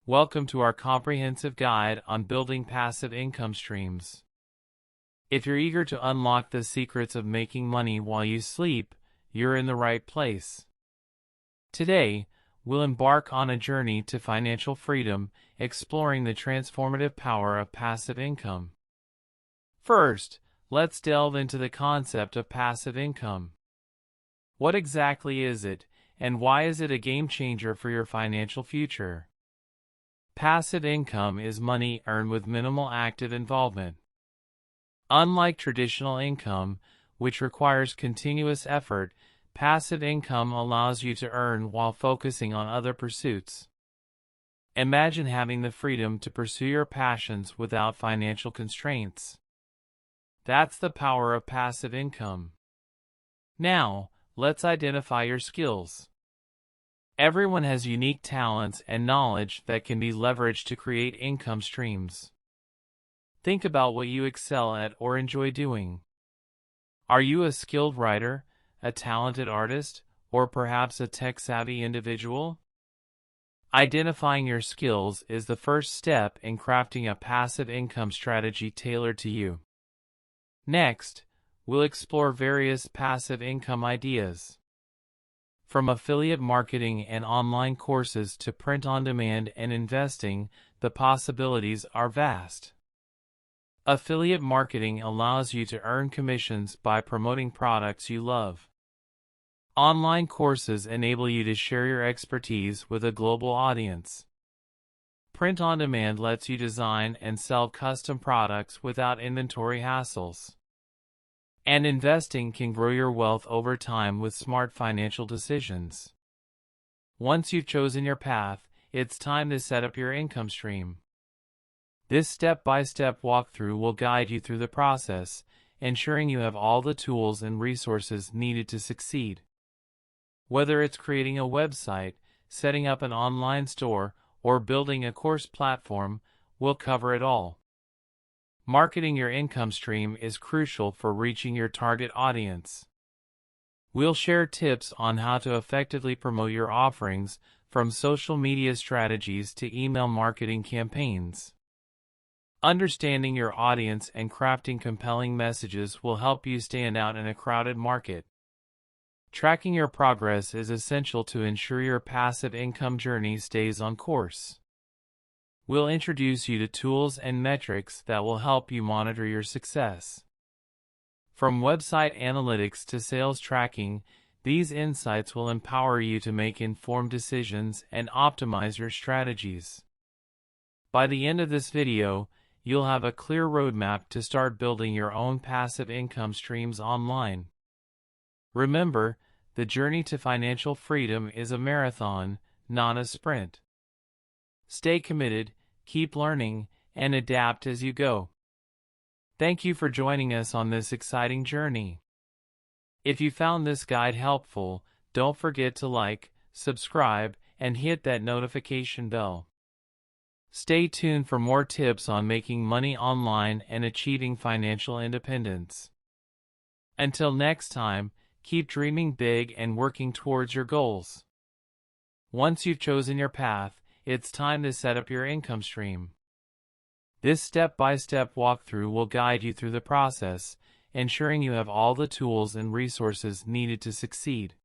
Welcome to our comprehensive guide on building passive income streams. If you're eager to unlock the secrets of making money while you sleep, you're in the right place. Today, we'll embark on a journey to financial freedom, exploring the transformative power of passive income. First, let's delve into the concept of passive income. What exactly is it, and why is it a game changer for your financial future? Passive income is money earned with minimal active involvement. Unlike traditional income, which requires continuous effort, passive income allows you to earn while focusing on other pursuits. Imagine having the freedom to pursue your passions without financial constraints. That's the power of passive income. Now, let's identify your skills. Everyone has unique talents and knowledge that can be leveraged to create income streams. Think about what you excel at or enjoy doing. Are you a skilled writer, a talented artist, or perhaps a tech-savvy individual? Identifying your skills is the first step in crafting a passive income strategy tailored to you. Next, we'll explore various passive income ideas. From affiliate marketing and online courses to print-on-demand and investing, the possibilities are vast. Affiliate marketing allows you to earn commissions by promoting products you love. Online courses enable you to share your expertise with a global audience. Print-on-demand lets you design and sell custom products without inventory hassles. And investing can grow your wealth over time with smart financial decisions. Once you've chosen your path, it's time to set up your income stream. This step-by-step walkthrough will guide you through the process, ensuring you have all the tools and resources needed to succeed. Whether it's creating a website, setting up an online store, or building a course platform, we'll cover it all. Marketing your income stream is crucial for reaching your target audience. We'll share tips on how to effectively promote your offerings, from social media strategies to email marketing campaigns. Understanding your audience and crafting compelling messages will help you stand out in a crowded market. Tracking your progress is essential to ensure your passive income journey stays on course. We'll introduce you to tools and metrics that will help you monitor your success. From website analytics to sales tracking, these insights will empower you to make informed decisions and optimize your strategies. By the end of this video, you'll have a clear roadmap to start building your own passive income streams online. Remember, the journey to financial freedom is a marathon, not a sprint. Stay committed, keep learning, and adapt as you go. Thank you for joining us on this exciting journey. If you found this guide helpful, don't forget to like, subscribe, and hit that notification bell. Stay tuned for more tips on making money online and achieving financial independence. Until next time, keep dreaming big and working towards your goals. Once you've chosen your path, it's time to set up your income stream. This step-by-step walkthrough will guide you through the process, ensuring you have all the tools and resources needed to succeed.